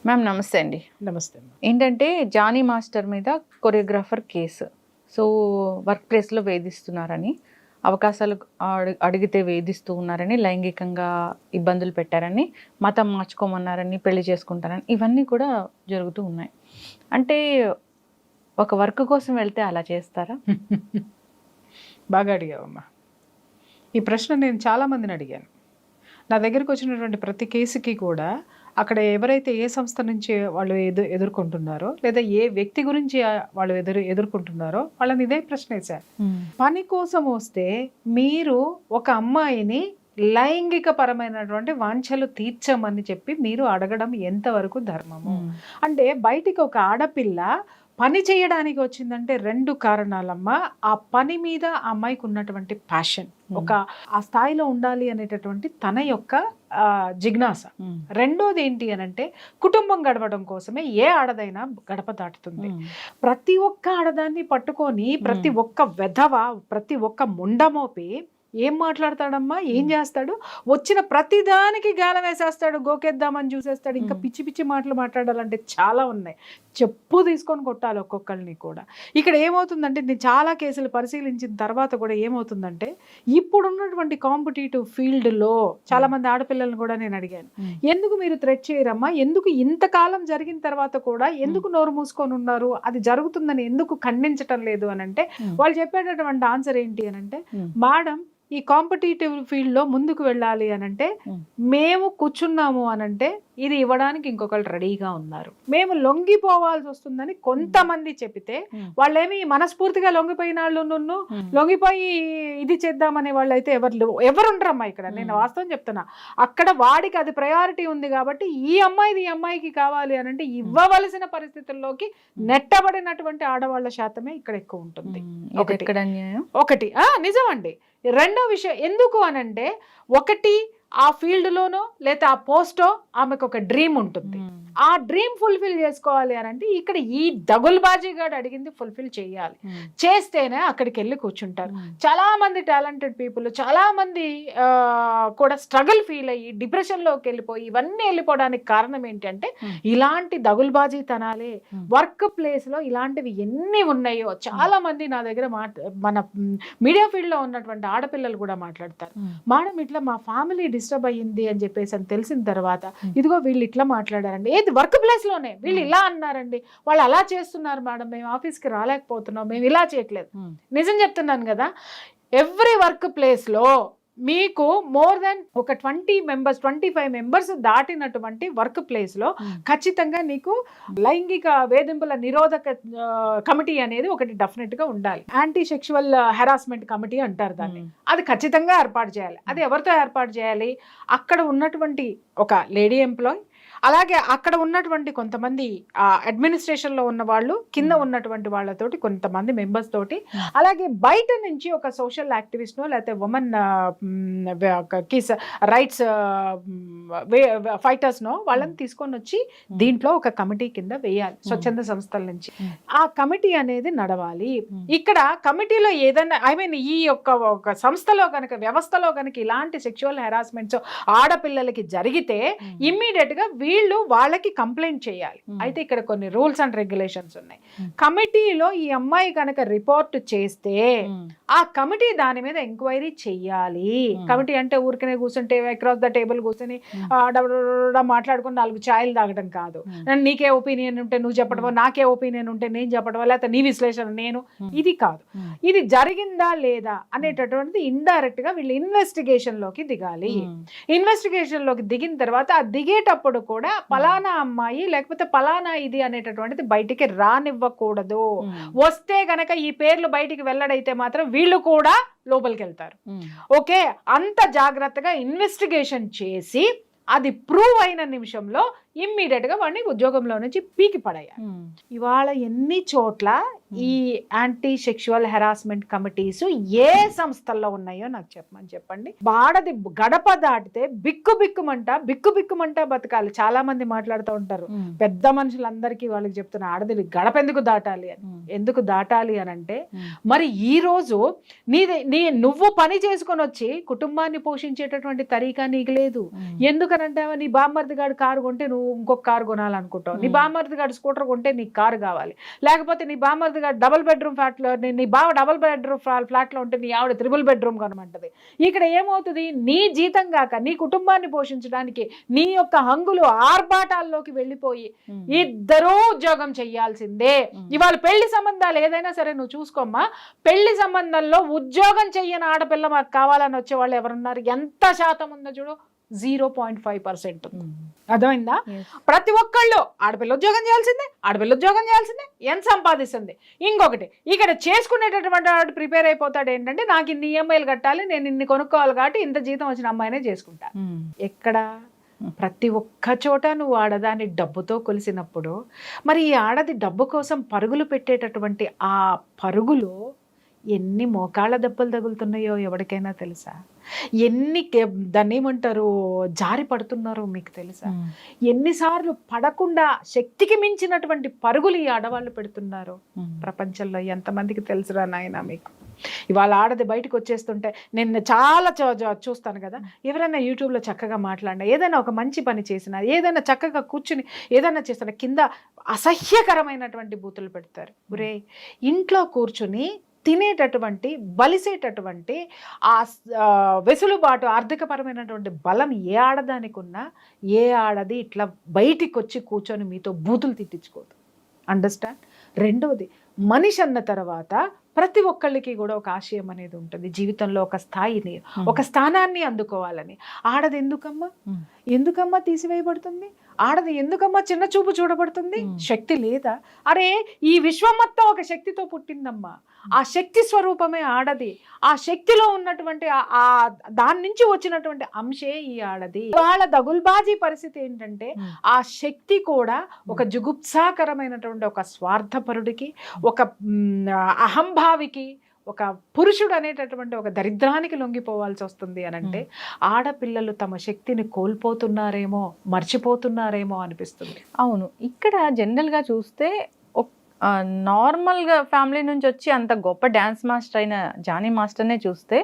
Ma'am నమస్తే అండి. నమస్తే. ఏంటంటే జానీ మాస్టర్ మీద కొరియోగ్రాఫర్ కేసు. సో వర్క్ ప్లేస్లో వేధిస్తున్నారని, అవకాశాలు అడిగితే వేధిస్తూ ఉన్నారని, లైంగికంగా ఇబ్బందులు పెట్టారని, మతం మార్చుకోమన్నారని, పెళ్లి చేసుకుంటారని, ఇవన్నీ కూడా జరుగుతూ ఉన్నాయి. అంటే ఒక వర్క్ కోసం వెళ్తే అలా చేస్తారా? బాగా అడిగావమ్మా. ఈ ప్రశ్న నేను చాలామందిని అడిగాను. నా దగ్గరికి వచ్చినటువంటి ప్రతి కేసుకి కూడా అక్కడ ఎవరైతే ఏ సంస్థ నుంచి వాళ్ళు ఎదుర్కొంటున్నారో, లేదా ఏ వ్యక్తి గురించి వాళ్ళు ఎదుర్కొంటున్నారో వాళ్ళని ఇదే ప్రశ్న వేశారు. పని కోసం వస్తే మీరు ఒక అమ్మాయిని లైంగిక పరమైనటువంటి వాంఛలు తీర్చమని చెప్పి మీరు అడగడం ఎంతవరకు ధర్మము? అంటే బయటికి ఒక ఆడపిల్ల పని చేయడానికి వచ్చిందంటే 2 కారణాలమ్మా. ఆ పని మీద ఆ అమ్మాయికి ఉన్నటువంటి ప్యాషన్, ఒక ఆ స్థాయిలో ఉండాలి అనేటటువంటి తన యొక్క జిజ్ఞాస. రెండోది ఏంటి అనంటే కుటుంబం గడపడం కోసమే ఏ ఆడదైనా గడప దాటుతుంది. ప్రతి ఒక్క ఆడదాన్ని పట్టుకొని ప్రతి ఒక్క వెధవ, ప్రతి ఒక్క ముండమోపి ఏం మాట్లాడతాడమ్మా, ఏం చేస్తాడు? వచ్చిన ప్రతిదానికి గాలం వేసేస్తాడు, గోకేద్దామని చూసేస్తాడు. ఇంకా పిచ్చి పిచ్చి మాటలు మాట్లాడాలంటే చాలా ఉన్నాయి. చెప్పు తీసుకొని కొట్టాలి ఒక్కొక్కరిని కూడా. ఇక్కడ ఏమవుతుందంటే, నేను చాలా కేసులు పరిశీలించిన తర్వాత కూడా ఏమవుతుందంటే, ఇప్పుడున్నటువంటి కాంపిటేటివ్ ఫీల్డ్లో చాలామంది ఆడపిల్లలను కూడా నేను అడిగాను, ఎందుకు మీరు థ్రెట్ చేయరమ్మా, ఎందుకు ఇంతకాలం జరిగిన తర్వాత కూడా ఎందుకు నోరు మూసుకొని ఉన్నారు, అది జరుగుతుందని ఎందుకు ఖండించటం లేదు అని అంటే, వాళ్ళు చెప్పేటటువంటి ఆన్సర్ ఏంటి అని అంటే, మేడం ఈ కాంపిటేటివ్ ఫీల్డ్లో ముందుకు వెళ్ళాలి అనంటే మేము కూర్చున్నాము అనంటే ఇది ఇవ్వడానికి ఇంకొకళ్ళు రెడీగా ఉన్నారు. మేము లొంగిపోవాల్సి వస్తుందని కొంతమంది చెబితే, వాళ్ళేమి మనస్ఫూర్తిగా లొంగిపోయిన వాళ్ళు, లొంగిపోయి ఇది చేద్దామనే వాళ్ళు అయితే ఎవరుండరమ్మా ఇక్కడ. నేను వాస్తవం చెప్తున్నా. అక్కడ వాడికి అది ప్రయారిటీ ఉంది కాబట్టి ఈ అమ్మాయికి కావాలి అనంటే ఇవ్వవలసిన పరిస్థితుల్లోకి నెట్టబడినటువంటి ఆడవాళ్ల శాతమే ఇక్కడ ఎక్కువ ఉంటుంది. ఒకటి నిజమండి. రెండో విషయం ఎందుకు అనంటే, ఒకటి ఆ ఫీల్డ్లోనో లేదా ఆ పోస్టో ఆమెకు ఒక డ్రీమ్ ఉంటుంది. ఆ డ్రీమ్ ఫుల్ఫిల్ చేసుకోవాలి అని అంటే ఇక్కడ ఈ దగుల్బాజీగాడు అడిగింది ఫుల్ఫిల్ చేయాలి. చేస్తేనే అక్కడికి వెళ్ళి కూర్చుంటారు. చాలా మంది టాలెంటెడ్ పీపుల్, చాలా మంది కూడా స్ట్రగుల్ ఫీల్ అయ్యి డిప్రెషన్లోకి వెళ్ళిపోయి ఇవన్నీ వెళ్ళిపోవడానికి కారణం ఏంటంటే ఇలాంటి దగుల్బాజీ తనాలే. వర్క్ ప్లేస్లో ఇలాంటివి ఎన్ని ఉన్నాయో చాలా మంది నా దగ్గర మన మీడియా ఫీల్డ్లో ఉన్నటువంటి ఆడపిల్లలు కూడా మాట్లాడతారు, మేడం ఇట్లా మా ఫ్యామిలీ డిస్టర్బ్ అయ్యింది అని చెప్పేసి అని తెలిసిన తర్వాత, ఇదిగో వీళ్ళు ఇట్లా మాట్లాడారండి, ఏది వర్క్ ప్లేస్ లోనే వీళ్ళు ఇలా అన్నారండి, వాళ్ళు అలా చేస్తున్నారు మేడం, మేము ఆఫీస్కి రాలేకపోతున్నాం, మేము ఇలా చేయట్లేదు. నిజం చెప్తున్నాను కదా, ఎవ్రీ వర్క్ ప్లేస్ లో మీకు మోర్ దెన్ ఒక 20 మెంబర్స్ 25 మెంబర్స్ దాటినటువంటి వర్క్ ప్లేస్ లో ఖచ్చితంగా నీకు లైంగిక వేధింపుల నిరోధక కమిటీ అనేది ఒకటి డెఫినెట్ గా ఉండాలి. యాంటీ సెక్షువల్ హెరాస్మెంట్ కమిటీ అంటారు దాన్ని. అది ఖచ్చితంగా ఏర్పాటు చేయాలి. అది ఎవరితో ఏర్పాటు చేయాలి? అక్కడ ఉన్నటువంటి ఒక లేడీ ఎంప్లాయ్, అలాగే అక్కడ ఉన్నటువంటి కొంతమంది అడ్మినిస్ట్రేషన్లో ఉన్న వాళ్ళు, కింద ఉన్నటువంటి వాళ్ళతోటి కొంతమంది మెంబర్స్ తోటి, అలాగే బయట నుంచి ఒక సోషల్ యాక్టివిస్ట్నో లేకపోతే ఉమెన్ రైట్స్ ఫైటర్స్నో వాళ్ళని తీసుకొని వచ్చి దీంట్లో ఒక కమిటీ కింద వేయాలి, స్వచ్ఛంద సంస్థల నుంచి. ఆ కమిటీ అనేది నడవాలి. ఇక్కడ కమిటీలో ఏదైనా ఈ ఒక సంస్థలో కనుక, వ్యవస్థలో కనుక ఇలాంటి సెక్షువల్ హెరాస్మెంట్స్ ఆడపిల్లలకి జరిగితే ఇమ్మీడియట్ గా వీళ్ళు వాళ్ళకి కంప్లైంట్ చేయాలి. అయితే ఇక్కడ కొన్ని రూల్స్ అండ్ రెగ్యులేషన్స్ ఉన్నాయి. కమిటీలో ఈ అమ్మాయి కనుక రిపోర్ట్ చేస్తే ఆ కమిటీ దాని మీద ఎంక్వైరీ చెయ్యాలి. కమిటీ అంటే ఊరికనే కూర్చుంటే అక్రాస్ ద టేబుల్ కూర్చొని మాట్లాడుకుని 4 ఛాయలు తాగడం కాదు. నీకే ఒపీనియన్ ఉంటే నువ్వు చెప్పడమో, నాకే ఒపీనియన్ ఉంటే నేను చెప్పడమో, లేకపోతే నీ విశ్లేషణ నేను, ఇది కాదు. ఇది జరిగిందా లేదా అనేటటువంటిది ఇండైరెక్ట్ గా వీళ్ళు ఇన్వెస్టిగేషన్ లోకి దిగాలి. ఇన్వెస్టిగేషన్ లోకి దిగిన తర్వాత ఆ దిగేటప్పుడు కూడా పలానా అమ్మాయి లేకపోతే పలానా ఇది అనేటటువంటిది బయటికి రానివ్వకూడదు. వస్తే గనక ఈ పేర్లు బయటికి వెల్లడైతే మాత్రం వీళ్ళు కూడా లోపలికి వెళ్తారు. ఓకే, అంత జాగ్రత్తగా ఇన్వెస్టిగేషన్ చేసి అది ప్రూవ్ అయిన నిమిషంలో ఇమ్మీడియట్ గా వాడిని ఉద్యోగంలో నుంచి పీకి పడేయాలి. ఇవాళ ఎన్ని చోట్ల ఈ యాంటీ సెక్షువల్ హెరాస్మెంట్ కమిటీస్ ఏ సంస్థల్లో ఉన్నాయో నాకు చెప్పండి. ఆడది గడప దాటితే బిక్కుమంట బతకాలి. చాలా మంది మాట్లాడుతూ ఉంటారు, పెద్ద మనుషులందరికీ వాళ్ళకి చెప్తున్న, ఆడది గడప ఎందుకు దాటాలి అని అంటే, మరి ఈ రోజు నువ్వు పని చేసుకొని వచ్చి కుటుంబాన్ని పోషించేటటువంటి తరీకా నీకు లేదు. ఎందుకనంటే నీ బామ్మర్ది గారు కారు కొంటే నువ్వు ఇంకొక కారు కొనాలనుకుంటావు, నీ బామ్మర్ది గారు స్కూటర్ కొంటే నీకు కారు కావాలి, లేకపోతే నీ బామ్మర్ది గారు డబుల్ బెడ్రూమ్ ఫ్లాట్లో, నీ బావ డబుల్ బెడ్రూమ్ ఫ్లాట్లో ఉంటే నీ ఆవిడ త్రిబుల్ బెడ్రూమ్ కొనమంటది. ఇక్కడ ఏమవుతుంది, నీ జీతం కాక నీ కుటుంబాన్ని పోషించడానికి నీ యొక్క హంగులు ఆర్భాటాల్లోకి వెళ్ళిపోయి ఇద్దరూ ఉద్యోగం చెయ్యాల్సిందే. ఇవాళ పెళ్లి సంబంధాలు ఏదైనా సరే నువ్వు చూసుకోమ్మా, పెళ్లి సంబంధంలో ఉద్యోగం చెయ్యని ఆడపిల్ల మాకు కావాలని వచ్చే వాళ్ళు ఎవరున్నారు? ఎంత శాతం ఉందో చూడు, 0.5%. అర్థమైందా? ప్రతి ఒక్కళ్ళు ఆడపిల్ల ఉద్యోగం చేయాల్సిందే, ఎంత సంపాదిస్తుంది. ఇంకొకటి, ఇక్కడ చేసుకునేటటువంటి వాడు ప్రిపేర్ అయిపోతాడు ఏంటంటే, నాకు ఇన్ని ఈఎంఐలు కట్టాలి, నేను ఇన్ని కొనుక్కోవాలి కాబట్టి ఇంత జీతం వచ్చిన అమ్మాయినే చేసుకుంటా. ఎక్కడ? ప్రతి ఒక్క చోట నువ్వు ఆడదాన్ని డబ్బుతో కొలిసినప్పుడు, మరి ఈ ఆడది డబ్బు కోసం పరుగులు పెట్టేటటువంటి ఆ పరుగులో ఎన్ని మోకాళ్ళ దెబ్బలు తగులుతున్నాయో ఎవరికైనా తెలుసా? దాన్ని ఏమంటారు, జారి పడుతున్నారో మీకు తెలుసా? ఎన్నిసార్లు పడకుండా శక్తికి మించినటువంటి పరుగులు ఈ ఆడవాళ్ళు పెడుతున్నారు ప్రపంచంలో. ఎంతమందికి తెలుసురా నాయన మీకు? ఇవాళ ఆడది బయటకు వచ్చేస్తుంటే నేను చాలా చూస్తాను కదా, ఎవరైనా యూట్యూబ్లో చక్కగా మాట్లాడినా, ఏదైనా ఒక మంచి పని చేసినా, ఏదైనా చక్కగా కూర్చుని ఏదైనా చేస్తున్నా, కింద అసహ్యకరమైనటువంటి బూతులు పెడతారు. ఒరే, ఇంట్లో కూర్చుని తినేటటువంటి బలిసేటటువంటి ఆ వెసులుబాటు, ఆర్థికపరమైనటువంటి బలం ఏ ఆడదానికి ఉన్నా, ఏ ఆడది ఇట్లా బయటికి వచ్చి కూర్చొని మీతో బూతులు తిట్టించుకోదు. అండర్స్టాండ్? రెండవది, మనిషి అన్న తర్వాత ప్రతి ఒక్కళ్ళకి కూడా ఒక ఆశయం అనేది ఉంటుంది జీవితంలో, ఒక స్థాయిని, ఒక స్థానాన్ని అందుకోవాలని. ఆడది ఎందుకమ్మా తీసివేయబడుతుంది? ఆడది ఎందుకమ్మా చిన్న చూపు చూడబడుతుంది? శక్తి లేదా? అరే, ఈ విశ్వం మొత్తం ఒక శక్తితో పుట్టిందమ్మా. ఆ శక్తి స్వరూపమే ఆడది. ఆ శక్తిలో ఉన్నటువంటి ఆ దాని నుంచి వచ్చినటువంటి అంశే ఈ ఆడది. వాళ్ళ దగుల్బాజీ పరిస్థితి ఏంటంటే, ఆ శక్తి కూడా ఒక జుగుప్సాకరమైనటువంటి ఒక స్వార్థపరుడికి, ఒక అహంభావికి, ఒక పురుషుడు అనేటటువంటి ఒక దరిద్రానికి లొంగిపోవాల్సి వస్తుంది అని అంటే, ఆడపిల్లలు తమ శక్తిని కోల్పోతున్నారేమో, మర్చిపోతున్నారేమో అనిపిస్తుంది. అవును, ఇక్కడ జనరల్గా చూస్తే నార్మల్గా ఫ్యామిలీ నుంచి వచ్చి అంత గొప్ప డ్యాన్స్ మాస్టర్ అయిన జానీ మాస్టర్నే చూస్తే,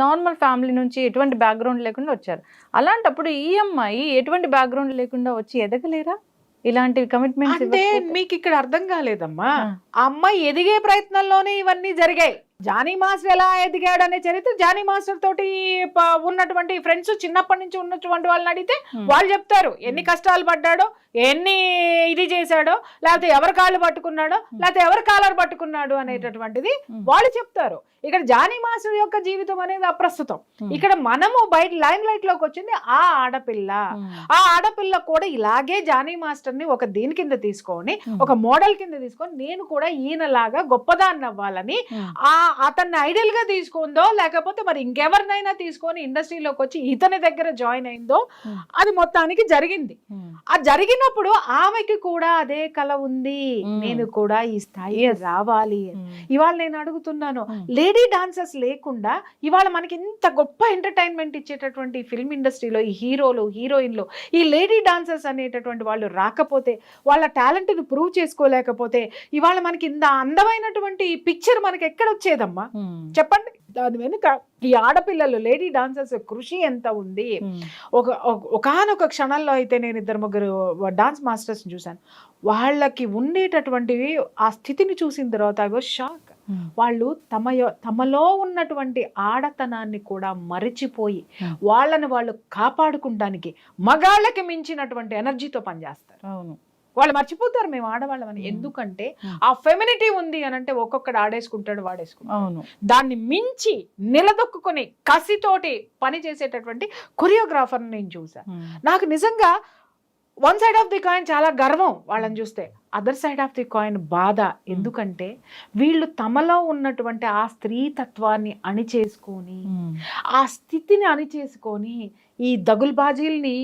నార్మల్ ఫ్యామిలీ నుంచి ఎటువంటి బ్యాక్గ్రౌండ్ లేకుండా వచ్చారు. అలాంటప్పుడు ఈ అమ్మాయి ఎటువంటి బ్యాక్గ్రౌండ్ లేకుండా వచ్చి ఎదగలేరా? ఇలాంటి కమిట్మెంట్స్ అంటే మీకు ఇక్కడ అర్థం కాలేదమ్మా. ఆ అమ్మాయి ఎదిగే ప్రయత్నంలోనే ఇవన్నీ జరిగాయి. జానీ మాస్టర్ ఎలా ఎదిగాడు అనే చరిత్ర, జానీ మాస్టర్ తోటి ఉన్నటువంటి ఫ్రెండ్స్, చిన్నప్పటి నుంచి ఉన్నటువంటి వాళ్ళని అడిగితే వాళ్ళు చెప్తారు ఎన్ని కష్టాలు పడ్డాడో, ఎన్ని ఇది చేశాడో, లేకపోతే ఎవరి కాళ్ళు పట్టుకున్నాడో, లేకపోతే ఎవరి కాలర్ పట్టుకున్నాడు అనేటటువంటిది వాళ్ళు చెప్తారు. ఇక్కడ జానీ మాస్టర్ యొక్క జీవితం అనేది అప్రస్తుతం. ఇక్కడ మనము బయట లైమ్ లైట్ లోకి వచ్చింది ఆ ఆడపిల్ల. ఆ ఆడపిల్ల కూడా ఇలాగే జానీ మాస్టర్ ని ఒక దీని కింద తీసుకొని, ఒక మోడల్ కింద తీసుకొని, నేను కూడా ఈయనలాగా గొప్పదాన్ని అవ్వాలని అతన్ని ఐడియల్ గా తీసుకుందో, లేకపోతే మరి ఇంకెవరినైనా తీసుకొని ఇండస్ట్రీలోకి వచ్చి ఇతని దగ్గర జాయిన్ అయిందో, అది మొత్తానికి జరిగింది. ఆ జరిగినప్పుడు ఆమెకి కూడా అదే కల ఉంది, నేను కూడా ఈ స్థాయి రావాలి. ఇవాళ నేను అడుగుతున్నాను, లేడీ డాన్సర్స్ లేకుండా ఇవాళ మనకి ఇంత గొప్ప ఎంటర్టైన్మెంట్ ఇచ్చేటటువంటి ఫిల్మ్ ఇండస్ట్రీలో ఈ హీరోలు, హీరోయిన్లు, ఈ లేడీ డాన్సర్స్ అనేటటువంటి వాళ్ళు రాకపోతే, వాళ్ళ టాలెంట్ ని ప్రూవ్ చేసుకోలేకపోతే, ఇవాళ మనకి ఇంత అందమైనటువంటి పిక్చర్ మనకి ఎక్కడ వచ్చేదమ్మా? చెప్పండి. దాని వెనుక ఈ ఆడపిల్లలు, లేడీ డాన్సర్స్ కృషి ఎంత ఉంది. ఒకానొక క్షణంలో అయితే నేను 2-3 డాన్స్ మాస్టర్స్ చూశాను. వాళ్ళకి ఉండేటటువంటివి ఆ స్థితిని చూసిన తర్వాత ఐ వాజ్ షాక్. వాళ్ళు తమలో ఉన్నటువంటి ఆడతనాన్ని కూడా మరిచిపోయి వాళ్ళని వాళ్ళు కాపాడుకుంటానికి మగాళ్ళకి మించినటువంటి ఎనర్జీతో పనిచేస్తారు. అవును, వాళ్ళు మర్చిపోతారు మేము ఆడవాళ్ళమని. ఎందుకంటే ఆ ఫెమినిటీ ఉంది అని అంటే ఒక్కొక్కడు ఆడేసుకుంటాడు, వాడేసుకుంటాడు. అవును, దాన్ని మించి నిలదొక్కుని కసితోటి పని చేసేటటువంటి కొరియోగ్రాఫర్ నేను చూసా. నాకు నిజంగా one side of the coin చాలా గర్వం వాళ్ళని చూస్తే, other side of the coin బాధ. ఎందుకంటే వీళ్ళు తమలో ఉన్నటువంటి ఆ స్త్రీతత్వాన్ని అణిచేసుకొని, ఆ స్థితిని అణిచేసుకొని, ఈ దగుల్బాజీల్ని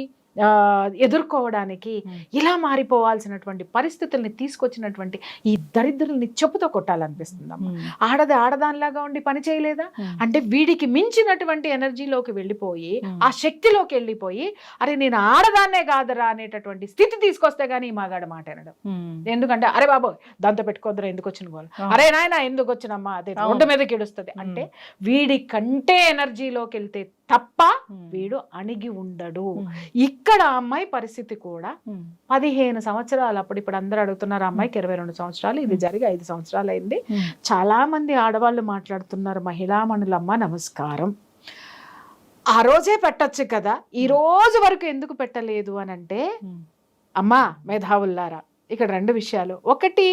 ఎదుర్కోవడానికి ఇలా మారిపోవాల్సినటువంటి పరిస్థితుల్ని తీసుకొచ్చినటువంటి ఈ దరిద్రుల్ని చెప్పుతో కొట్టాలనిపిస్తుందమ్మా. ఆడదానిలాగా ఉండి పని చేయలేదా అంటే వీడికి మించినటువంటి ఎనర్జీలోకి వెళ్ళిపోయి ఆ శక్తిలోకి వెళ్ళిపోయి అరే నేను ఆడదాన్నే కాదరా అనేటటువంటి స్థితి తీసుకొస్తే గానీ ఈ మగాడు మాట అనడం. ఎందుకంటే అరే బాబు దాంతో పెట్టుకోద్దురా ఎందుకు వచ్చిన గోల్, అరే నాయన ఎందుకు వచ్చినమ్మా అదే రోడ్డు మీదకి ఏడుస్తుంది అంటే వీడి కంటే ఎనర్జీలోకి వెళ్తే తప్ప వీడు అణిగి ఉండడు. ఇక్కడ అమ్మాయి పరిస్థితి కూడా 15 సంవత్సరాలు, అప్పుడు ఇప్పుడు అందరూ అడుగుతున్నారు అమ్మాయికి 22 సంవత్సరాలు, ఇది జరిగి 5 సంవత్సరాలు అయింది. చాలా మంది ఆడవాళ్ళు మాట్లాడుతున్నారు, మహిళామణులమ్మ నమస్కారం, ఆ రోజే పెట్టచ్చు కదా, ఈ రోజు వరకు ఎందుకు పెట్టలేదు అని అంటే అమ్మా మేధావుల్లారా ఇక్కడ 2 విషయాలు. ఒకటి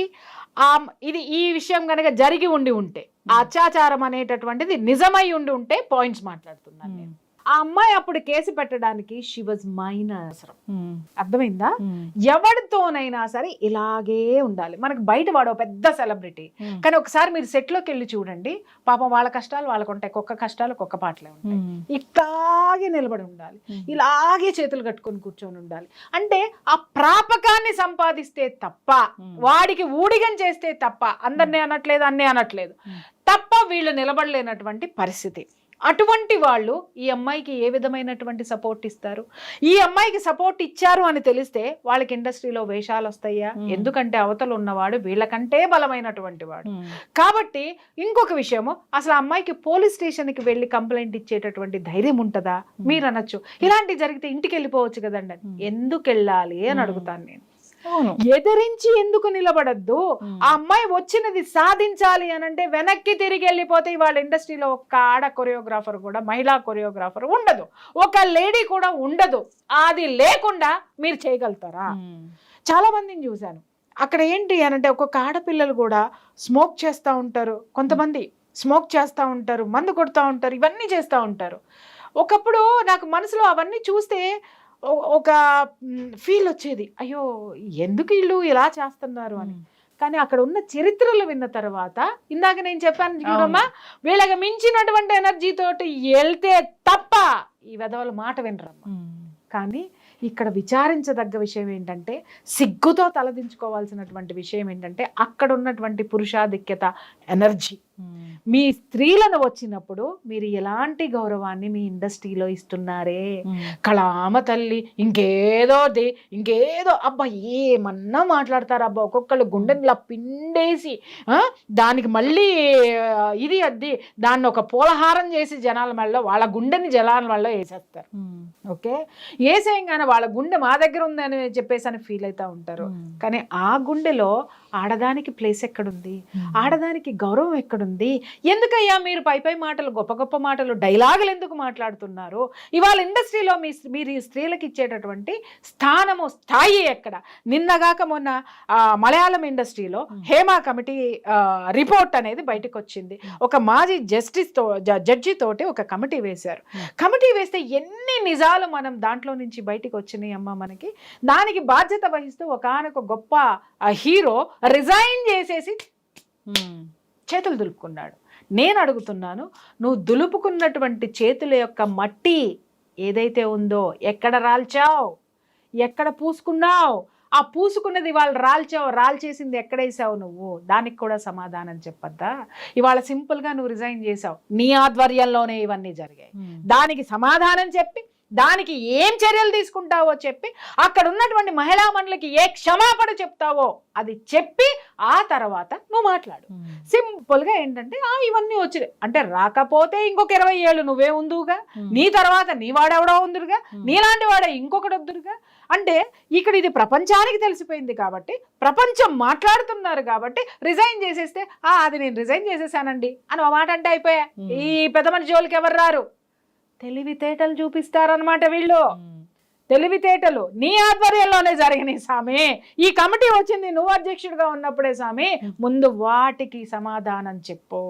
ఇది ఈ విషయం కనుక జరిగి ఉంటే అత్యాచారం అనేటటువంటిది నిజమై ఉంటే పాయింట్స్ మాట్లాడుతున్నాను నేను. ఆ అమ్మాయి అప్పుడు కేసు పెట్టడానికి షీ వాజ్ మైనర్. అర్థమైందా? ఎవరితోనైనా సరే ఇలాగే ఉండాలి. మనకు బయట వాడు పెద్ద సెలబ్రిటీ, కానీ ఒకసారి మీరు సెట్ లోకి వెళ్ళి చూడండి, పాపం వాళ్ళ కష్టాలు వాళ్ళకు ఉంటాయి, కుక్క కష్టాలు కుక్క పాటలే ఉంటాయి. ఇట్లాగే నిలబడి ఉండాలి, ఇలాగే చేతులు కట్టుకొని కూర్చొని ఉండాలి. అంటే ఆ ప్రాపకాన్ని సంపాదిస్తే తప్ప, వాడికి ఊడిగం చేస్తే తప్ప, అందరినీ అనట్లేదు అన్నీ అనట్లేదు తప్ప వీళ్ళు నిలబడలేనటువంటి పరిస్థితి. అటువంటి వాళ్ళు ఈ అమ్మాయికి ఏ విధమైనటువంటి సపోర్ట్ ఇస్తారు? ఈ అమ్మాయికి సపోర్ట్ ఇచ్చారు అని తెలిస్తే వాళ్ళకి ఇండస్ట్రీలో వేషాలు వస్తాయా? ఎందుకంటే అవతల ఉన్నవాడు వీళ్ళకంటే బలమైనటువంటి వాడు. కాబట్టి ఇంకొక విషయము, అసలు అమ్మాయికి పోలీస్ స్టేషన్కి వెళ్ళి కంప్లైంట్ ఇచ్చేటటువంటి ధైర్యం ఉంటుందా? మీరు అనొచ్చు ఇలాంటివి జరిగితే ఇంటికి వెళ్ళిపోవచ్చు కదండి. ఎందుకు వెళ్ళాలి అని అడుగుతాను నేను. ఎదిరించి ఎందుకు నిలబడద్దు? ఆ అమ్మాయి వచ్చినది సాధించాలి అని అంటే వెనక్కి తిరిగి వెళ్ళిపోతే వాళ్ళ ఇండస్ట్రీలో ఒక ఆడ కొరియోగ్రాఫర్ కూడా, మహిళా కొరియోగ్రాఫర్ ఉండదు, ఒక లేడీ కూడా ఉండదు. అది లేకుండా మీరు చేయగలుగుతారా? చాలా మందిని చూశాను అక్కడ. ఏంటి అని అంటే ఒక్కొక్క ఆడపిల్లలు కూడా స్మోక్ చేస్తూ ఉంటారు, కొంతమంది స్మోక్ చేస్తూ ఉంటారు, మందు కొడుతూ ఉంటారు, ఇవన్నీ చేస్తూ ఉంటారు. ఒకప్పుడు నాకు మనసులో అవన్నీ చూస్తే ఒక ఫీల్ వచ్చేది, అయ్యో ఎందుకు వీళ్ళు ఇలా చేస్తున్నారు అని. కానీ అక్కడ ఉన్న చరిత్రలు విన్న తర్వాత, ఇందాక నేను చెప్పాను చూడమ్మా, వీళ్ళకి మించినటువంటి ఎనర్జీ తోటి వెళ్తే తప్ప ఈ వెధవల మాట వినరమ్మా. కానీ ఇక్కడ విచారించదగ్గ విషయం ఏంటంటే, సిగ్గుతో తలదించుకోవాల్సినటువంటి విషయం ఏంటంటే, అక్కడ ఉన్నటువంటి పురుషాధిక్యత ఎనర్జీ. మీ స్త్రీలను వచ్చినప్పుడు మీరు ఎలాంటి గౌరవాన్ని మీ ఇండస్ట్రీలో ఇస్తున్నారే? కళామ తల్లి ఇంకేదో అబ్బా ఏమన్నా మాట్లాడతారు అబ్బా. ఒక్కొక్కళ్ళు గుండెనిలా పిండేసి దానికి మళ్ళీ ఇది అద్ది దాన్ని ఒక పూలహారం చేసి జనాల మెడలో, వాళ్ళ గుండెని జనాల మెడలో వేసేస్తారు. ఓకే, వేసేయంగానే వాళ్ళ గుండె మా దగ్గర ఉందని చెప్పేసి అని ఫీల్ అవుతూ ఉంటారు. కానీ ఆ గుండెలో ఆడదానికి ప్లేస్ ఎక్కడుంది? ఆడదానికి గౌరవం ఎక్కడుంది? ఎందుకయ్యా మీరు పై మాటలు, గొప్ప గొప్ప మాటలు, డైలాగులు ఎందుకు మాట్లాడుతున్నారు? ఇవాళ ఇండస్ట్రీలో మీరు ఈ స్త్రీలకు ఇచ్చేటటువంటి స్థానము, స్థాయి ఎక్కడ? నిన్నగాక మొన్న మలయాళం ఇండస్ట్రీలో హేమా కమిటీ రిపోర్ట్ అనేది బయటకు వచ్చింది. ఒక మాజీ జడ్జి తోటి ఒక కమిటీ వేశారు. కమిటీ వేస్తే ఎన్ని నిజాలు మనం దాంట్లో నుంచి బయటకు వచ్చినాయి అమ్మ మనకి. దానికి బాధ్యత వహిస్తూ ఒకానొక గొప్ప హీరో రిజైన్ చేసేసి చేతులు దులుపుకున్నాడు. నేను అడుగుతున్నాను, నువ్వు దులుపుకున్నటువంటి చేతుల యొక్క మట్టి ఏదైతే ఉందో ఎక్కడ రాల్చావు, ఎక్కడ పూసుకున్నావు? ఆ పూసుకున్నది వాళ్ళు రాల్చేసింది ఎక్కడేసావు నువ్వు? దానికి కూడా సమాధానం చెప్పద్దా? ఇవాళ సింపుల్గా నువ్వు రిజైన్ చేసావు, నీ ఆధ్వర్యంలోనే ఇవన్నీ జరిగాయి. దానికి సమాధానం చెప్పి దానికి ఏం చర్యలు తీసుకుంటావో చెప్పి, అక్కడ ఉన్నటువంటి మహిళా మండలికి ఏ క్షమాపణ చెప్తావో అది చెప్పి ఆ తర్వాత నువ్వు మాట్లాడు. సింపుల్గా ఏంటంటే ఇవన్నీ వచ్చినాయి అంటే, రాకపోతే ఇంకొక 20 ఏళ్ళు నువ్వే ఉందుగా, నీ తర్వాత నీ వాడెవడో ఉందిరుగా, నీలాంటి వాడే ఇంకొకటి వద్దురుగా. అంటే ఇక్కడ ఇది ప్రపంచానికి తెలిసిపోయింది కాబట్టి, ప్రపంచం మాట్లాడుతున్నారు కాబట్టి రిజైన్ చేసేస్తే అది నేను రిజైన్ చేసేసానండి అని ఒక మాట అంటే అయిపోయా. ఈ పెద్ద మనిషి జోలికి ఎవరు రారు. తెలివితేటలు చూపిస్తారనమాట వీళ్ళు. తెలివితేటలు నీ ఆధ్వర్యంలోనే జరిగినాయి సామి. ఈ కమిటీ వచ్చింది నువ్వు అధ్యక్షుడిగా ఉన్నప్పుడే సామి. ముందు వాటికి సమాధానం చెప్పు.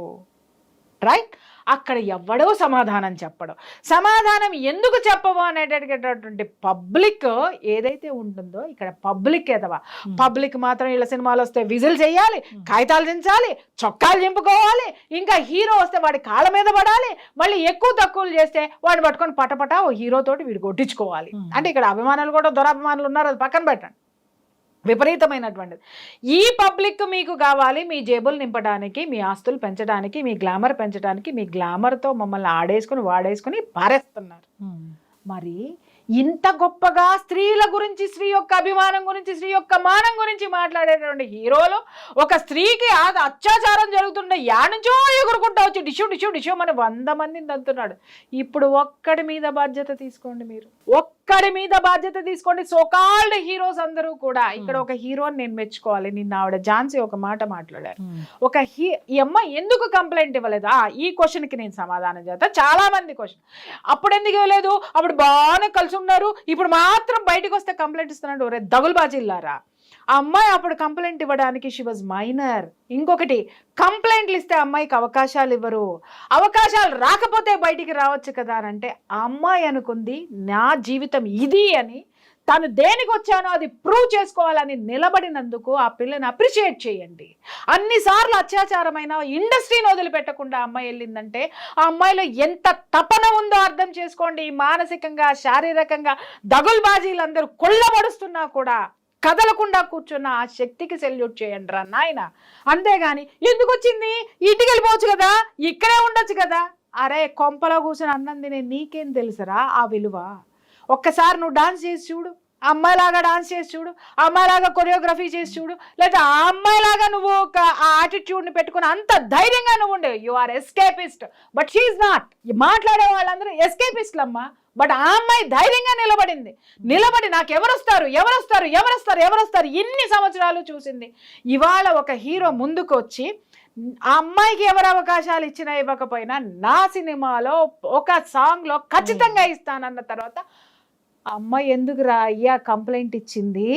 రైట్? అక్కడ ఎవ్వడో సమాధానం చెప్పడం. సమాధానం ఎందుకు చెప్పవు అనేటటువంటి పబ్లిక్ ఏదైతే ఉంటుందో ఇక్కడ పబ్లిక్ ఎదవా. పబ్లిక్ మాత్రం ఇలా సినిమాలు వస్తే విజిల్ చేయాలి, కాగితాలు దించాలి, చొక్కాలు చింపుకోవాలి, ఇంకా హీరో వస్తే వాడి కాళ్ళ మీద పడాలి, మళ్ళీ ఎక్కువ తక్కువలు చేస్తే వాడిని పట్టుకొని పటపట ఓ హీరోతోటి వీడు కొట్టించుకోవాలి. అంటే ఇక్కడ అభిమానులు కూడా దురాభిమానులు ఉన్నారు, అది పక్కన పెట్టండి. విపరీతమైనటువంటిది. ఈ పబ్లిక్ మీకు కావాలి మీ జేబులు నింపడానికి, మీ ఆస్తులు పెంచడానికి, మీ గ్లామర్ పెంచడానికి, మీ గ్లామర్తో మమ్మల్ని ఆడేసుకుని వాడేసుకుని పారేస్తున్నారు. మరి ఇంత గొప్పగా స్త్రీల గురించి, స్త్రీ యొక్క అభిమానం గురించి, స్త్రీ యొక్క మానం గురించి మాట్లాడేటువంటి హీరోలు ఒక స్త్రీకి అత్యాచారం జరుగుతుండే యానుంచో ఎగురుకుంటా వచ్చి డిషు డిషు డిషు అని 100 మందిని తంతున్నాడు. ఇప్పుడు ఒక్కడి మీద బాధ్యత తీసుకోండి, మీరు ఒక్కడి మీద బాధ్యత తీసుకోండి. సోకాల్డ్ హీరోస్ అందరూ కూడా ఇక్కడ ఒక హీరోని నేను మెచ్చుకోవాలి. నిన్న ఆవిడ ఝాన్సీ ఒక మాట మాట్లాడారు. ఈ అమ్మాయి ఎందుకు కంప్లైంట్ ఇవ్వలేదు? ఈ క్వశ్చన్కి నేను సమాధానం చేస్తా. చాలా మంది క్వశ్చన్, అప్పుడు ఎందుకు ఇవ్వలేదు, అప్పుడు బాగానే కలిసి ఉన్నారు, ఇప్పుడు మాత్రం బయటకు వస్తే కంప్లైంట్ ఇస్తున్నాడు. ఒరే దగులుబాజీలారా, ఆ అమ్మాయి అప్పుడు కంప్లైంట్ ఇవ్వడానికి షీ వాజ్ మైనర్. ఇంకొకటి, కంప్లైంట్లు ఇస్తే అమ్మాయికి అవకాశాలు ఇవ్వరు, అవకాశాలు రాకపోతే బయటికి రావచ్చు కదా అని అంటే, ఆ అమ్మాయి అనుకుంది నా జీవితం ఇది అని, తను దేనికి వచ్చానో అది ప్రూవ్ చేసుకోవాలని నిలబడినందుకు ఆ పిల్లని అప్రిషియేట్ చేయండి. అన్నిసార్లు అత్యాచారమైన ఇండస్ట్రీని వదిలిపెట్టకుండా అమ్మాయి వెళ్ళిందంటే ఆ అమ్మాయిలో ఎంత తపన ఉందో అర్థం చేసుకోండి. మానసికంగా, శారీరకంగా దగుల్బాజీలందరూ కొల్లబడుస్తున్నా కూడా కదలకుండా కూర్చున్న ఆ శక్తికి సెల్యూట్ చేయండి రా నాయన. అంతేగాని ఎందుకు వచ్చింది, ఇంటికి వెళ్ళిపోవచ్చు కదా, ఇక్కడే ఉండొచ్చు కదా. అరే కొంపలో కూర్చొని అన్నం తినే నీకేం తెలుసురా ఆ విలువ? ఒక్కసారి నువ్వు డాన్స్ చేసి చూడు, అమ్మాయిలాగా డాన్స్ చేసి చూడు, అమ్మాయిలాగా కొరియోగ్రఫీ చేసి చూడు, లేదా ఆ అమ్మాయిలాగా నువ్వు ఒక ఆ యాటిట్యూడ్ని పెట్టుకుని అంత ధైర్యంగా నువ్వు ఉండే. You are escapist, but she's not. మాట్లాడే వాళ్ళందరూ ఎస్కేపిస్ట్లు అమ్మా. బట్ ఆ అమ్మాయి ధైర్యంగా నిలబడి నాకు ఎవరొస్తారు ఎవరొస్తారు ఎవరొస్తారు ఎవరొస్తారు ఇన్ని సంవత్సరాలు చూసింది. ఇవాళ ఒక హీరో ముందుకు వచ్చి ఆ అమ్మాయికి ఎవరు అవకాశాలు ఇచ్చినా ఇవ్వకపోయినా నా సినిమాలో ఒక సాంగ్లో ఖచ్చితంగా ఇస్తానన్న తర్వాత ఆ అమ్మాయి ఎందుకురా అయ్యా కంప్లైంట్ ఇచ్చింది?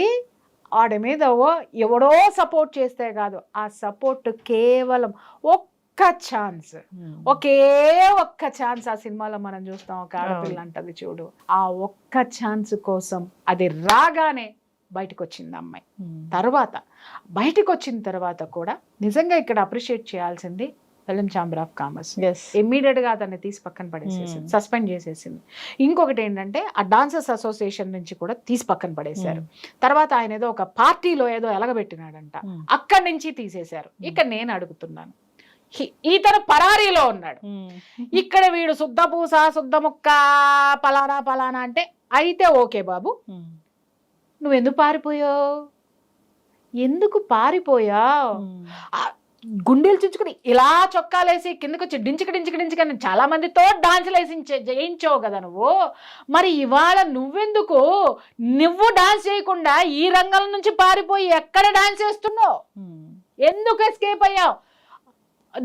ఆడ మీద ఎవడో సపోర్ట్ చేస్తే కాదు, ఆ సపోర్ట్ కేవలం ఒక్క ఛాన్స్, ఒకే ఒక్క ఛాన్స్. ఆ సినిమాలో మనం చూస్తాం, ఒక ఆడపిల్ల అంటది చూడు, ఆ ఒక్క ఛాన్స్ కోసం అది రాగానే బయటకు వచ్చింది అమ్మాయి. తర్వాత బయటకు వచ్చిన తర్వాత కూడా నిజంగా ఇక్కడ అప్రిషియేట్ చేయాల్సింది ఫిలిం ఛాంబర్ ఆఫ్ కామర్స్. ఇమ్మీడియట్గా అతన్ని తీసి పక్కన పడేసేసింది, సస్పెండ్ చేసేసింది. ఇంకొకటి ఏంటంటే ఆ డాన్సర్స్ అసోసియేషన్ నుంచి కూడా తీసి పక్కన పడేశారు. తర్వాత ఆయన ఏదో ఒక పార్టీలో ఏదో ఎలగబెట్టినాడంట, అక్కడి నుంచి తీసేశారు. ఇక్కడ నేను అడుగుతున్నాను, ఈతను పరారీలో ఉన్నాడు, ఇక్కడ వీడు శుద్ధ పూస శుద్ధ ముక్క పలానా పలానా అంటే అయితే ఓకే బాబు, నువ్వెందుకు పారిపోయావు? ఎందుకు పారిపోయావు? గుండెలు చుచ్చుకుని ఇలా చొక్కాలేసి కిందకి వచ్చి డించుకు చాలా మందితో డాన్సులు వేసి చేయించావు కదా నువ్వు. మరి ఇవాళ నువ్వు డాన్స్ చేయకుండా ఈ రంగం నుంచి పారిపోయి ఎక్కడ డాన్స్ చేస్తున్నావు? ఎందుకు ఎస్కేప్ అయ్యావు?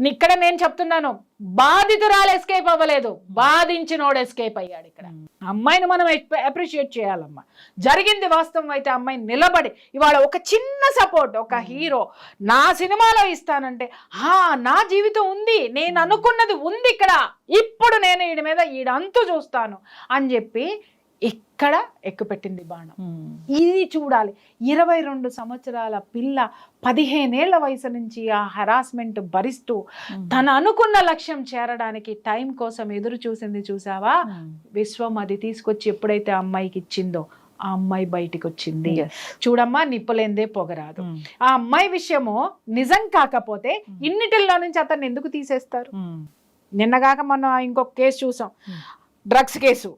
ఇక్కడ నేను చెప్తున్నాను, బాధితురాలు ఎస్కేప్ అవ్వలేదు, బాధించినోడు ఎస్కేప్ అయ్యాడు. ఇక్కడ అమ్మాయిని మనం అప్రిషియేట్ చేయాలమ్మా. జరిగింది వాస్తవం అయితే అమ్మాయి నిలబడి ఇవాళ ఒక చిన్న సపోర్ట్, ఒక హీరో నా సినిమాలో ఇస్తానంటే నా జీవితం ఉంది, నేను అనుకున్నది ఉంది ఇక్కడ, ఇప్పుడు నేను వీడి మీద ఈడంతు చూస్తాను అని చెప్పి ఇక్కడ ఎక్కుపెట్టింది బాణం. ఇది చూడాలి. 22 సంవత్సరాల పిల్ల 15 ఏళ్ల వయసు నుంచి ఆ హరాస్మెంట్ భరిస్తూ తను అనుకున్న లక్ష్యం చేరడానికి టైం కోసం ఎదురు చూసింది చూసావా? విశ్వం అది తీసుకొచ్చి ఎప్పుడైతే అమ్మాయికి ఇచ్చిందో ఆ అమ్మాయి బయటికి వచ్చింది. చూడమ్మా, నిప్పలేందే పొగరాదు. ఆ అమ్మాయి విషయము నిజం కాకపోతే ఇన్నిటిల్లో నుంచి అతన్ని ఎందుకు తీసేస్తారు? నిన్నగాక మనం ఇంకొక కేసు చూసాం, డ్రగ్స్ కేసు.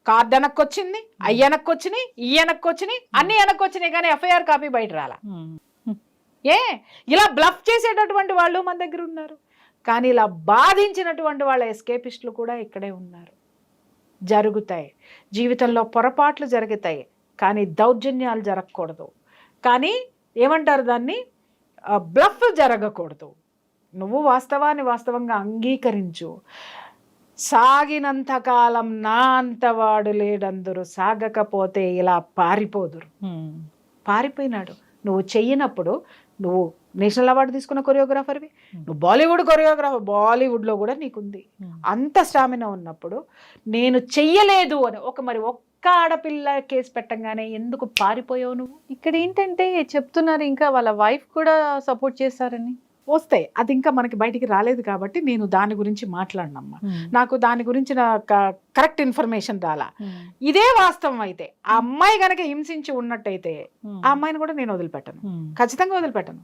కార్డు వెనక్కొచ్చింది, వెనక్కొచ్చినాయి, వెనక్కొచ్చినాయి, అన్ని వెనక్కొచ్చినాయి, కానీ ఎఫ్ఐఆర్ కాపీ బయట రాలా. ఇలా బ్లఫ్ చేసేటటువంటి వాళ్ళు మన దగ్గర ఉన్నారు, కానీ ఇలా బాధించినటువంటి వాళ్ళ ఎస్కేపిస్టులు కూడా ఇక్కడే ఉన్నారు. జరుగుతాయి జీవితంలో, పొరపాట్లు జరుగుతాయి, కానీ దౌర్జన్యాలు జరగకూడదు. కానీ ఏమంటారు దాన్ని, బ్లఫ్ జరగకూడదు. నువ్వు వాస్తవాన్ని వాస్తవంగా అంగీకరించు. సాగినంతకాలం నా అంతవాడు లేడందరూ, సాగకపోతే ఇలా పారిపోదురు. పారిపోయినాడు. నువ్వు చెయ్యనప్పుడు, నువ్వు నేషనల్ అవార్డు తీసుకున్న కొరియోగ్రాఫర్వి, నువ్వు బాలీవుడ్ కొరియోగ్రాఫర్, బాలీవుడ్లో కూడా నీకుంది. అంత స్టామినా ఉన్నప్పుడు నేను చెయ్యలేదు అని ఒక్క ఆడపిల్ల కేసు పెట్టంగానే ఎందుకు పారిపోయావు నువ్వు? ఇక్కడ ఏంటంటే చెప్తున్నారు ఇంకా వాళ్ళ వైఫ్ కూడా సపోర్ట్ చేశారని. వస్తాయి, అది ఇంకా మనకి బయటికి రాలేదు కాబట్టి నేను దాని గురించి మాట్లాడినమ్మా. నాకు దాని గురించి కరెక్ట్ ఇన్ఫర్మేషన్ రాలా. ఇదే వాస్తవం అయితే ఆ అమ్మాయి కనుక హింసించి ఉన్నట్టయితే ఆ అమ్మాయిని కూడా నేను వదిలిపెట్టను, ఖచ్చితంగా వదిలిపెట్టను.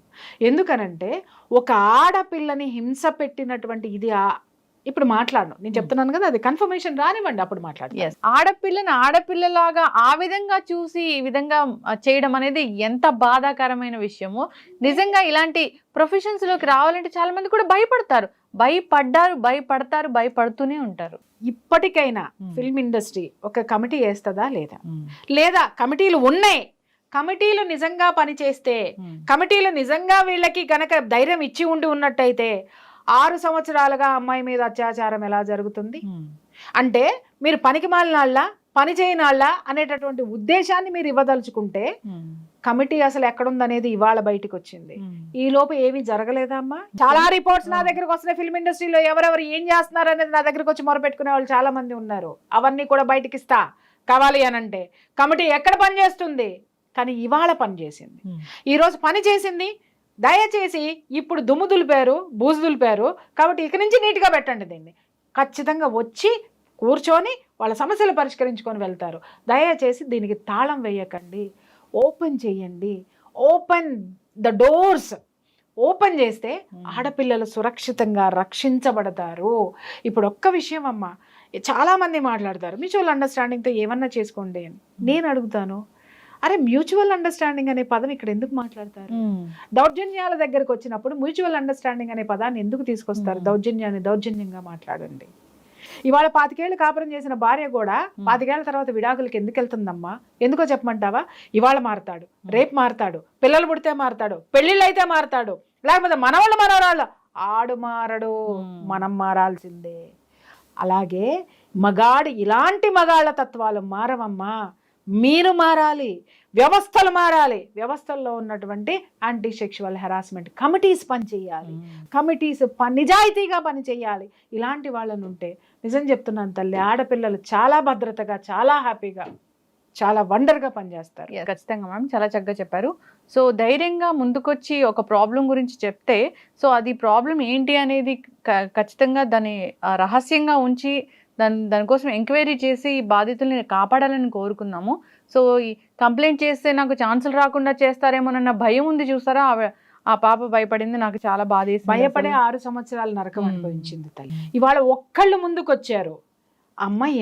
ఎందుకనంటే ఒక ఆడపిల్లని హింస పెట్టినటువంటి ఇది ఇప్పుడు మాట్లాడను, నేను చెప్తున్నాను కదా, అది కన్ఫర్మేషన్ రానివ్వండి, అప్పుడు మాట్లాడు. ఆడపిల్లని ఆడపిల్లలాగా ఆ విధంగా చూసి ఈ విధంగా చేయడం అనేది ఎంత బాధాకరమైన విషయమో. నిజంగా ఇలాంటి ప్రొఫెషన్స్ లోకి రావాలంటే చాలా మంది కూడా భయపడతారు, భయపడుతూనే ఉంటారు. ఇప్పటికైనా ఫిల్మ్ ఇండస్ట్రీ ఒక కమిటీ వేస్తుందా లేదా కమిటీలు ఉన్నాయి, కమిటీలు నిజంగా పనిచేస్తే, కమిటీలు నిజంగా వీళ్ళకి గనక ధైర్యం ఇచ్చి ఉన్నట్టయితే 6 సంవత్సరాలుగా అమ్మాయి మీద అత్యాచారం ఎలా జరుగుతుంది అంటే మీరు పనికి మాలినాళ్ళ పని చేయనాళ్ళ అనేటటువంటి ఉద్దేశాన్ని మీరు ఇవ్వదలుచుకుంటే కమిటీ అసలు ఎక్కడుందనేది ఇవాళ బయటకు వచ్చింది. ఈ లోపు ఏమీ జరగలేదా అమ్మా? చాలా రిపోర్ట్స్ నా దగ్గరకు వస్తున్నాయి, ఫిల్మ్ ఇండస్ట్రీలో ఎవరెవరు ఏం చేస్తున్నారు అనేది నా దగ్గరకు వచ్చి మొరపెట్టుకునే వాళ్ళు చాలా మంది ఉన్నారు. అవన్నీ కూడా బయటకి ఇస్తా కావాలి అనంటే. కమిటీ ఎక్కడ పనిచేస్తుంది? కానీ ఇవాళ పనిచేసింది, ఈరోజు పని చేసింది. దయచేసి ఇప్పుడు దుమ్ము దులిపారు, బూజు దులిపారు కాబట్టి ఇక నుంచి నీట్గా పెట్టండి దీన్ని. ఖచ్చితంగా వచ్చి కూర్చొని వాళ్ళ సమస్యలు పరిష్కరించుకొని వెళ్తారు. దయచేసి దీనికి తాళం వేయకండి, ఓపెన్ చేయండి. ఓపెన్ ద డోర్స్, ఓపెన్ చేస్తే ఆడపిల్లలు సురక్షితంగా రక్షించబడతారు. ఇప్పుడు ఒక్క విషయం అమ్మా, చాలామంది మాట్లాడతారు మ్యూచువల్ అండర్స్టాండింగ్తో ఏమన్నా చేసుకోండి అని. నేను అడుగుతాను, అరే మ్యూచువల్ అండర్స్టాండింగ్ అనే పదం ఇక్కడ ఎందుకు మాట్లాడతారు? దౌర్జన్యాల దగ్గరకు వచ్చినప్పుడు మ్యూచువల్ అండర్స్టాండింగ్ అనే పదాన్ని ఎందుకు తీసుకొస్తారు? దౌర్జన్యంగా మాట్లాడండి. ఇవాళ 25 ఏళ్ళు కాపురం చేసిన భార్య కూడా 25 ఏళ్ల తర్వాత విడాకులకి ఎందుకు వెళ్తుందమ్మా? ఎందుకో చెప్పమంటావా? ఇవాళ మారతాడు, రేపు మారతాడు, పిల్లలు పుడితే మారతాడు, పెళ్ళిళ్ళు అయితే మారతాడు, లేకపోతే మనవరాళ్ళు ఆడు మారడు, మనం మారాల్సిందే. అలాగే మగాడు, ఇలాంటి మగాళ్ళ తత్వాలు మారవమ్మా, మీరు మారాలి, వ్యవస్థలు మారాలి. వ్యవస్థల్లో ఉన్నటువంటి యాంటీ సెక్షువల్ హెరాస్మెంట్ కమిటీస్ పనిచేయాలి, కమిటీస్ నిజాయితీగా పనిచేయాలి. ఇలాంటి వాళ్ళని ఉంటే నిజం చెప్తున్నాను తల్లి, ఆడపిల్లలు చాలా భద్రతగా, చాలా హ్యాపీగా, చాలా వండర్గా పనిచేస్తారు. ఖచ్చితంగా మ్యామ్, చాలా చక్కగా చెప్పారు. సో ధైర్యంగా ముందుకొచ్చి ఒక ప్రాబ్లం గురించి చెప్తే, సో అది ప్రాబ్లం ఏంటి అనేది ఖచ్చితంగా దాన్ని రహస్యంగా ఉంచి దానికోసం ఎంక్వైరీ చేసి బాధితుల్ని కాపాడాలని కోరుకుందాము. సో ఈ కంప్లైంట్ చేస్తే నాకు ఛాన్సులు రాకుండా చేస్తారేమోనన్న భయం ఉంది చూసారా, ఆ పాప భయపడింది, నాకు చాలా బాధేసింది. భయపడే 6 సంవత్సరాలు నరకం అనుభవించింది తల్లి. ఇవాళ ఒక్కళ్ళు ముందుకు వచ్చారు, అమ్మాయి